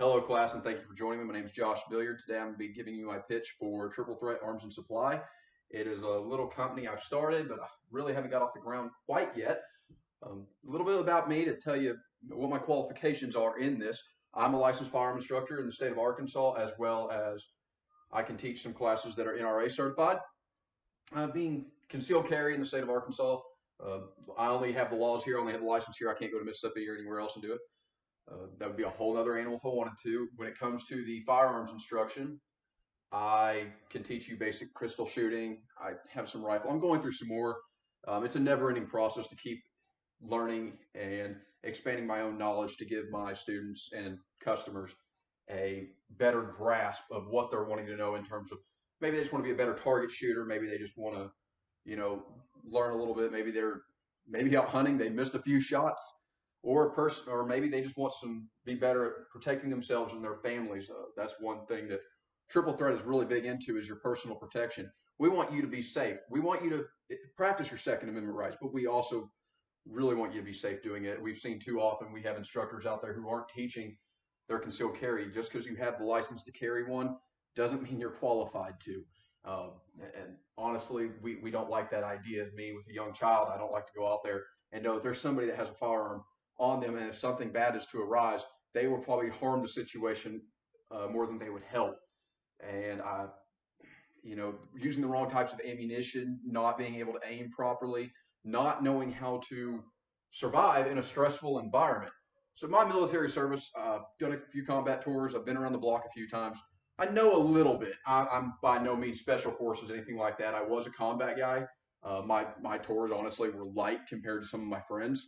Hello, class, and thank you for joining me. My name is Josh Billiard. Today I'm going to be giving you my pitch for Triple Threat Arms and Supply. It is a little company I've started, but I really haven't got off the ground quite yet. A little bit about me to tell you what my qualifications are in this. I'm a licensed firearm instructor in the state of Arkansas, as well as I can teach some classes that are NRA certified. Being concealed carry in the state of Arkansas, uh, I only have the laws here, I only have the license here. I can't go to Mississippi or anywhere else and do it. That would be a whole other animal if I wanted to. When it comes to the firearms instruction, I can teach you basic crystal shooting. I have some rifle. I'm going through some more. It's a never-ending process to keep learning and expanding my own knowledge to give my students and customers a better grasp of what they're wanting to know in terms of maybe they just want to be a better target shooter. Maybe they just want to, you know, learn a little bit. Maybe out hunting, they missed a few shots, or a person, or maybe they just want some be better at protecting themselves and their families. That's one thing that Triple Threat is really big into is your personal protection. We want you to be safe. We want you to practice your Second Amendment rights, but we also really want you to be safe doing it. We've seen too often we have instructors out there who aren't teaching their concealed carry. Just because you have the license to carry one doesn't mean you're qualified to. Um, and honestly, we don't like that idea. Of me with a young child, I don't like to go out there and know that there's somebody that has a firearm on them, and if something bad is to arise, they will probably harm the situation more than they would help. And using the wrong types of ammunition, not being able to aim properly, not knowing how to survive in a stressful environment. So my military service, done a few combat tours. I've been around the block a few times. I know a little bit. I'm by no means special forces, anything like that. I was a combat guy. My tours honestly were light compared to some of my friends,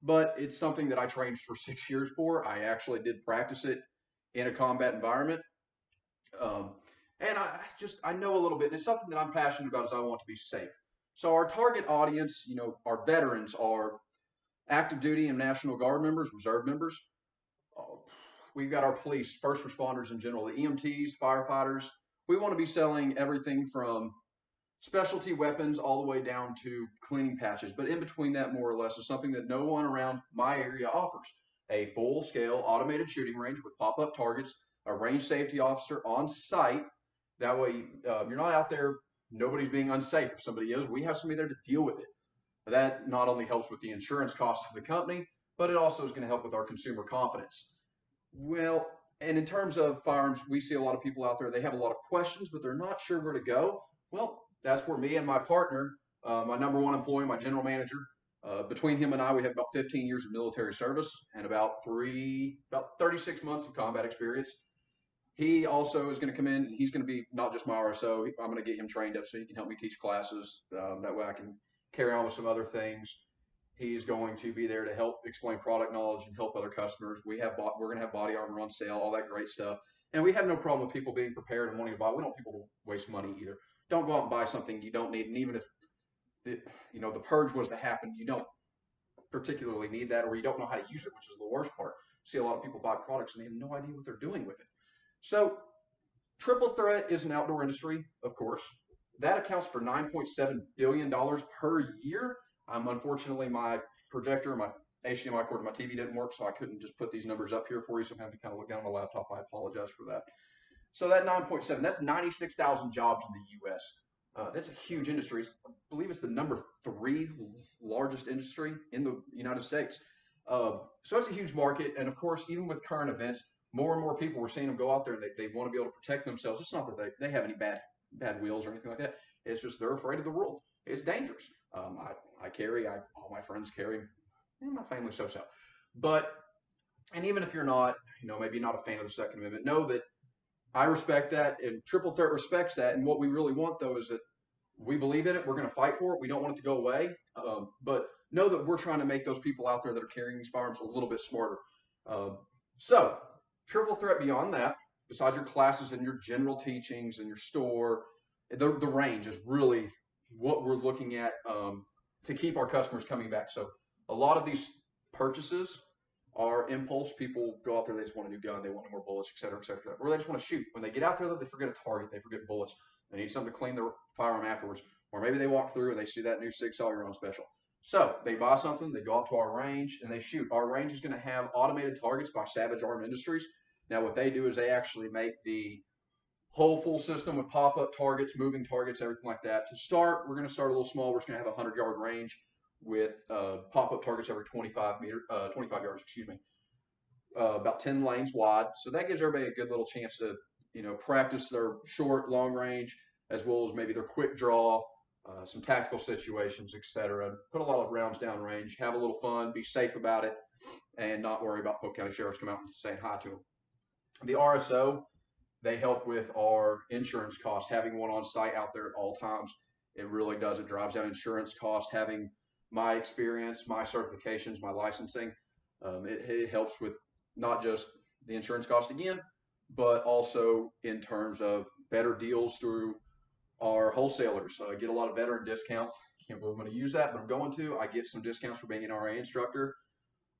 but it's something that I trained for 6 years for. I actually did practice it in a combat environment. Um, and I know a little bit, and it's something that I'm passionate about is I want to be safe. So our target audience, our veterans are active duty and National Guard members, reserve members. Uh, we've got our police, first responders in general, the EMTs, firefighters. We want to be selling everything from specialty weapons all the way down to cleaning patches. But in between that, more or less, is something that no one around my area offers: a full scale automated shooting range with pop up targets, a range safety officer on site. That way, you're not out there, nobody's being unsafe. If somebody is, we have somebody there to deal with it. That not only helps with the insurance cost of the company, but it also is going to help with our consumer confidence. Well, and in terms of firearms, we see a lot of people out there, they have a lot of questions, but they're not sure where to go. Well, that's where me and my partner, my number one employee, my general manager, between him and I, we have about 15 years of military service and about 36 months of combat experience. He also is going to come in and he's going to be not just my RSO. I'm going to get him trained up so he can help me teach classes. That way I can carry on with some other things. He's going to be there to help explain product knowledge and help other customers. We're going to have body armor on sale, all that great stuff. And we have no problem with people being prepared and wanting to buy. We don't want people to waste money either. Don't go out and buy something you don't need. And even if the purge was to happen, you don't particularly need that, or you don't know how to use it, which is the worst part. See a lot of people buy products and they have no idea what they're doing with it. So Triple Threat is an outdoor industry, of course. That accounts for $9.7 billion per year. Unfortunately, my projector, my HDMI cord to my TV didn't work, so I couldn't just put these numbers up here for you. So I'm having to kind of look down on my laptop. I apologize for that. So that 9.7, that's 96,000 jobs in the U.S. That's a huge industry. I believe it's the number three largest industry in the United States. So it's a huge market. And of course, even with current events, more and more people, we're seeing them go out there and they want to be able to protect themselves. It's not that they have any bad wheels or anything like that. It's just they're afraid of the world. It's dangerous. I carry, all my friends carry, my family so. But, and even if you're not, maybe not a fan of the Second Amendment, know that I respect that, and Triple Threat respects that. And what we really want, though, is that we believe in it. We're going to fight for it. We don't want it to go away. But know that we're trying to make those people out there that are carrying these firearms a little bit smarter. So, Triple Threat beyond that, besides your classes and your general teachings and your store, the range is really what we're looking at to keep our customers coming back. So, a lot of these purchases are impulse. People go out there, they just want a new gun, they want more bullets, et cetera, et cetera. Or they just want to shoot. When they get out there, they forget a target, they forget bullets. They need something to clean their firearm afterwards. Or maybe they walk through and they see that new Sig Sauer on special. So they buy something, they go out to our range, and they shoot. Our range is going to have automated targets by Savage Arm Industries. Now, what they do is they actually make the whole full system with pop-up targets, moving targets, everything like that. To start, we're going to start a little small. We're just going to have a 100-yard range with pop-up targets every 25 yards, excuse me, about 10 lanes wide. So that gives everybody a good little chance to, practice their short, long range, as well as maybe their quick draw, some tactical situations, etc. Put a lot of rounds down range, have a little fun, be safe about it, and not worry about Polk County Sheriffs coming out and saying hi to them. The RSO, they help with our insurance cost. Having one on site out there at all times, it really does. It drives down insurance cost. Having my experience, my certifications, my licensing, it helps with not just the insurance cost again, but also in terms of better deals through our wholesalers. I get a lot of veteran discounts. Can't believe I'm going to use that, but I'm going to. I get some discounts for being an RA instructor.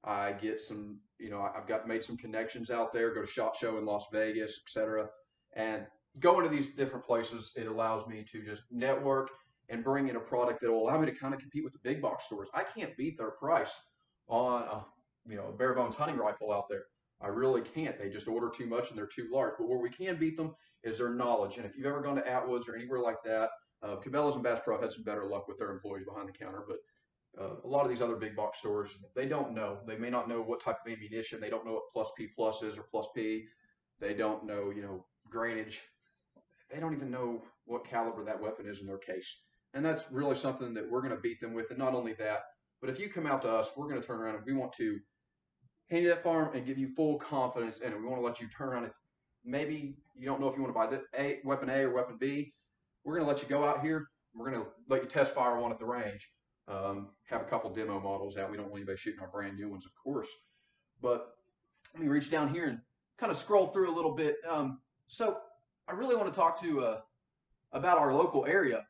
I get some, I've made some connections out there, go to SHOT Show in Las Vegas, etc. And going to these different places, it allows me to just network and bring in a product that will allow me to kind of compete with the big box stores. I can't beat their price on a bare bones hunting rifle out there. I really can't. They just order too much and they're too large. But where we can beat them is their knowledge. And if you've ever gone to Atwoods or anywhere like that, Cabela's and Bass Pro have had some better luck with their employees behind the counter, but a lot of these other big box stores, they don't know. They may not know what type of ammunition. They don't know what plus P plus is or plus P. They don't know, grainage. They don't even know what caliber that weapon is in their case. And that's really something that we're going to beat them with. And not only that, but if you come out to us, we're going to turn around and we want to hand you that firearm and give you full confidence in it. We want to let you turn around. If maybe you don't know if you want to buy weapon A or weapon B, we're going to let you go out here. We're going to let you test fire one at the range. Have a couple demo models out. We don't want anybody shooting our brand new ones, of course. But let me reach down here and kind of scroll through a little bit. So I really want to talk to about our local area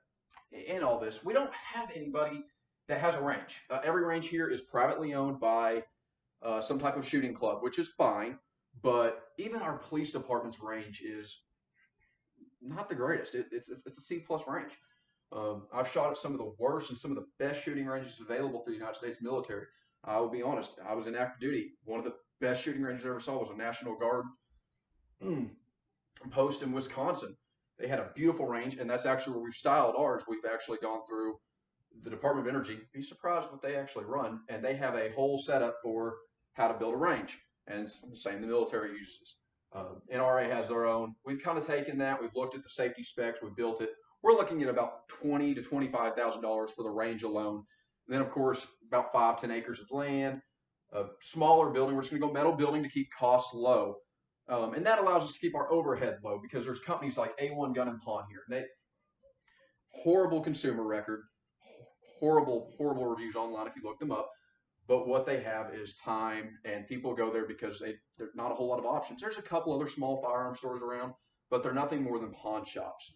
in all this. We don't have anybody that has a range. Every range here is privately owned by some type of shooting club, which is fine. But even our police department's range is not the greatest. It's a C plus range. I've shot at some of the worst and some of the best shooting ranges available through the United States military. I will be honest. I was in active duty. One of the best shooting ranges I ever saw was a National Guard post in Wisconsin. They had a beautiful range, and that's actually where we've styled ours. We've actually gone through the Department of Energy. Be surprised what they actually run, and they have a whole setup for how to build a range, and the same the military uses. NRA has their own. We've kind of taken that. We've looked at the safety specs. We've built it. We're looking at about $20,000 to $25,000 for the range alone. And then, of course, about 5-10 acres of land, a smaller building. We're just going to go metal building to keep costs low. And that allows us to keep our overhead low because there's companies like A1 Gun and Pawn here. They horrible consumer record, horrible reviews online if you look them up. But what they have is time, and people go there because there's not a whole lot of options. There's a couple other small firearm stores around, but they're nothing more than pawn shops.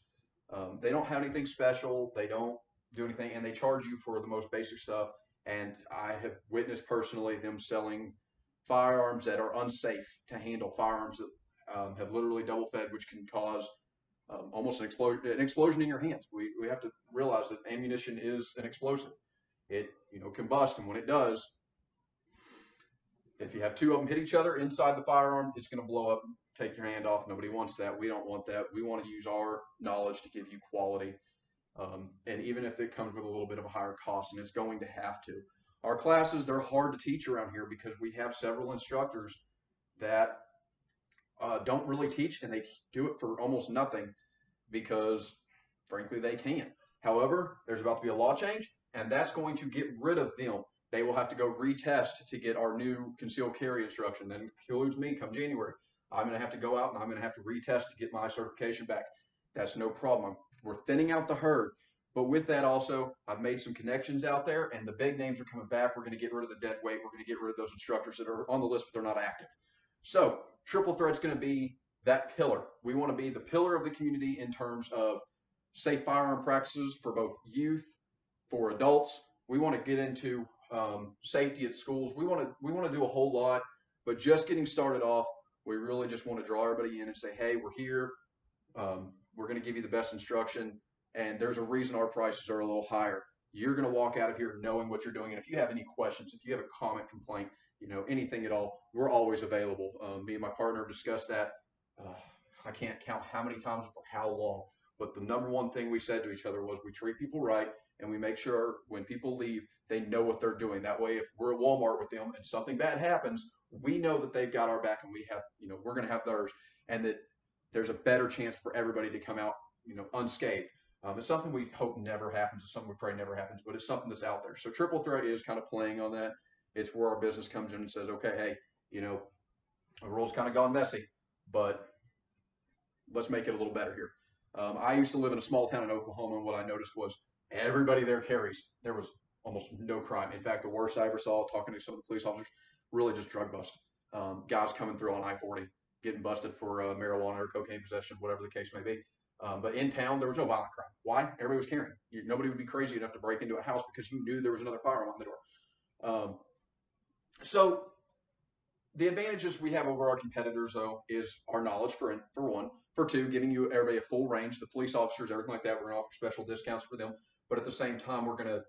They don't have anything special. They don't do anything, and they charge you for the most basic stuff. And I have witnessed personally them selling firearms that are unsafe to handle, firearms that have literally double fed, which can cause almost an explosion in your hands. We have to realize that ammunition is an explosive. It combusts, and when it does, if you have two of them hit each other inside the firearm, it's going to blow up, take your hand off. Nobody wants that. We don't want that. We want to use our knowledge to give you quality. And even if it comes with a little bit of a higher cost, and it's going to have to. Our classes, they're hard to teach around here because we have several instructors that don't really teach, and they do it for almost nothing because, frankly, they can. However, there's about to be a law change, and that's going to get rid of them. They will have to go retest to get our new concealed carry instruction. That includes me come January. I'm going to have to go out and I'm going to have to retest to get my certification back. That's no problem. We're thinning out the herd. But with that also, I've made some connections out there, and the big names are coming back. We're going to get rid of the dead weight. We're going to get rid of those instructors that are on the list, but they're not active. So Triple Threat's going to be that pillar. We want to be the pillar of the community in terms of safe firearm practices for both youth, for adults. We want to get into safety at schools. We want to do a whole lot, but just getting started off, we really just want to draw everybody in and say, hey, we're here. We're going to give you the best instruction, and there's a reason our prices are a little higher. You're going to walk out of here knowing what you're doing, and if you have any questions, if you have a comment, complaint, anything at all, we're always available. Me and my partner have discussed that. Uh, I can't count how many times for how long, but the number one thing we said to each other was we treat people right and we make sure when people leave, they know what they're doing. That way, if we're at Walmart with them and something bad happens, we know that they've got our back and we have, we're going to have theirs, and that there's a better chance for everybody to come out, unscathed. It's something we hope never happens. It's something we pray never happens, but it's something that's out there. So Triple Threat is kind of playing on that. It's where our business comes in and says, okay, hey, the world's kind of gone messy, but let's make it a little better here. I used to live in a small town in Oklahoma, and what I noticed was everybody there carries. There was almost no crime. In fact, the worst I ever saw, talking to some of the police officers, really just drug bust. Guys coming through on I-40, getting busted for marijuana or cocaine possession, whatever the case may be. But in town, there was no violent crime. Why? Everybody was carrying. Nobody would be crazy enough to break into a house because you knew there was another firearm on the door. So the advantages we have over our competitors, though, is our knowledge, for one. For two, giving you everybody a full range. The police officers, everything like that, we're going to offer special discounts for them. But at the same time, we're going to,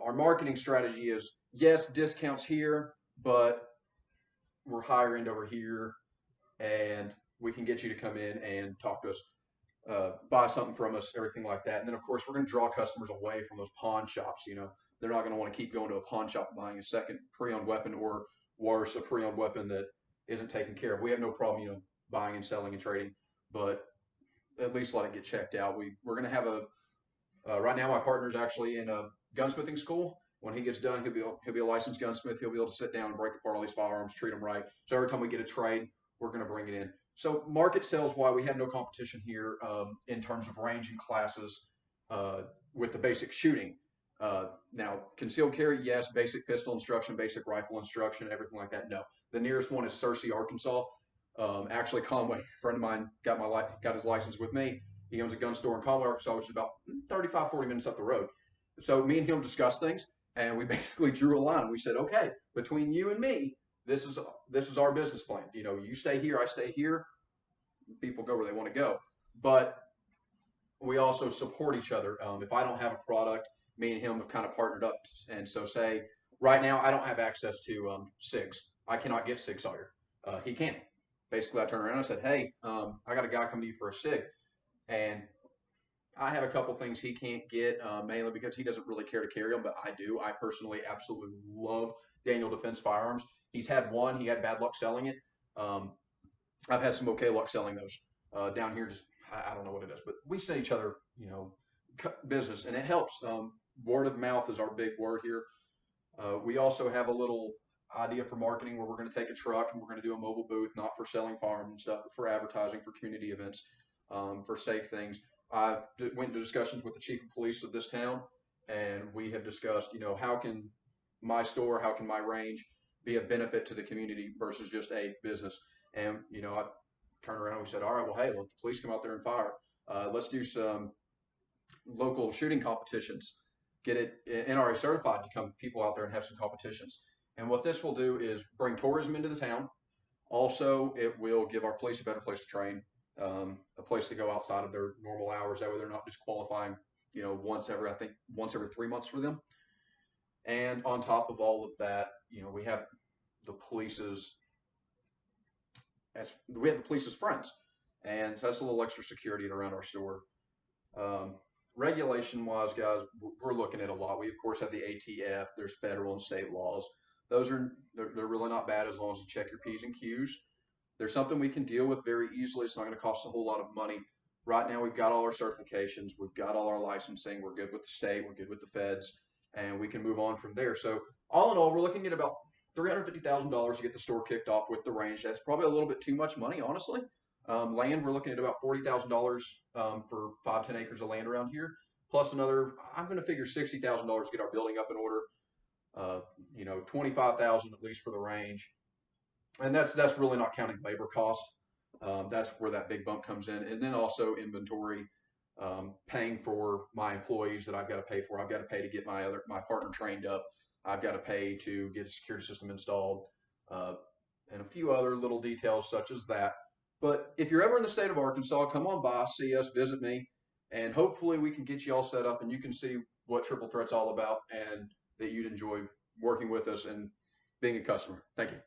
our marketing strategy is, yes, discounts here, but we're higher end over here, and we can get you to come in and talk to us, buy something from us, everything like that. And then, of course, we're going to draw customers away from those pawn shops. They're not going to want to keep going to a pawn shop and buying a second pre-owned weapon, or worse, a pre-owned weapon that isn't taken care of. We have no problem, buying and selling and trading, but at least let it get checked out. We're going to have right now my partner's actually in a gunsmithing school. When he gets done, he'll be a licensed gunsmith. He'll be able to sit down and break apart all these firearms, treat them right. So every time we get a trade, we're going to bring it in. So market sales, why we have no competition here in terms of range and classes with the basic shooting. Now, concealed carry, yes. Basic pistol instruction, basic rifle instruction, everything like that, no. The nearest one is Searcy, Arkansas. Actually, Conway, a friend of mine, got his license with me. He owns a gun store in Conway, Arkansas, which is about 35, 40 minutes up the road. So me and him discussed things, and we basically drew a line. We said, okay, between you and me, this is our business plan. You stay here, I stay here. People go where they want to go. But we also support each other. If I don't have a product, me and him have kind of partnered up. And so say, right now, I don't have access to SIGs. I cannot get SIG Sauer. He can. Basically, I turned around and I said, hey, I got a guy coming to you for a SIG. And I have a couple things he can't get, mainly because he doesn't really care to carry them, but I do. I personally absolutely love Daniel Defense firearms. He's had one. He had bad luck selling it. I've had some okay luck selling those. Down here, just I don't know what it is, but we send each other, business, and it helps. Word of mouth is our big word here. We also have a little idea for marketing where we're going to take a truck and we're going to do a mobile booth, not for selling firearms and stuff, but for advertising, for community events, for safe things. I went into discussions with the chief of police of this town, and we have discussed, how can my store, how can my range be a benefit to the community versus just a business. And, I turned around and we said, all right, well, hey, let the police come out there and fire. Let's do some local shooting competitions, get it NRA certified to come people out there and have some competitions. And what this will do is bring tourism into the town. Also, it will give our police a better place to train, a place to go outside of their normal hours. That way they're not disqualifying, once every 3 months for them. And on top of all of that, we have the police's friends. And so that's a little extra security around our store. Regulation-wise, guys, we're looking at a lot. We, of course, have the ATF. There's federal and state laws. They're really not bad as long as you check your P's and Q's. There's something we can deal with very easily. It's not going to cost a whole lot of money. Right now, we've got all our certifications. We've got all our licensing. We're good with the state. We're good with the feds. And we can move on from there. So all in all, we're looking at about $350,000 to get the store kicked off with the range. That's probably a little bit too much money, honestly. Land, we're looking at about $40,000 for 5-10 acres of land around here, plus another, I'm going to figure $60,000 to get our building up in order. $25,000 at least for the range, and that's really not counting labor cost. That's where that big bump comes in, and then also inventory, paying for my employees that I've got to pay for. I've got to pay to get my partner trained up. I've got to pay to get a security system installed, and a few other little details such as that. But if you're ever in the state of Arkansas, come on by, see us, visit me, and hopefully we can get you all set up and you can see what Triple Threat's all about and that you'd enjoy working with us and being a customer. Thank you.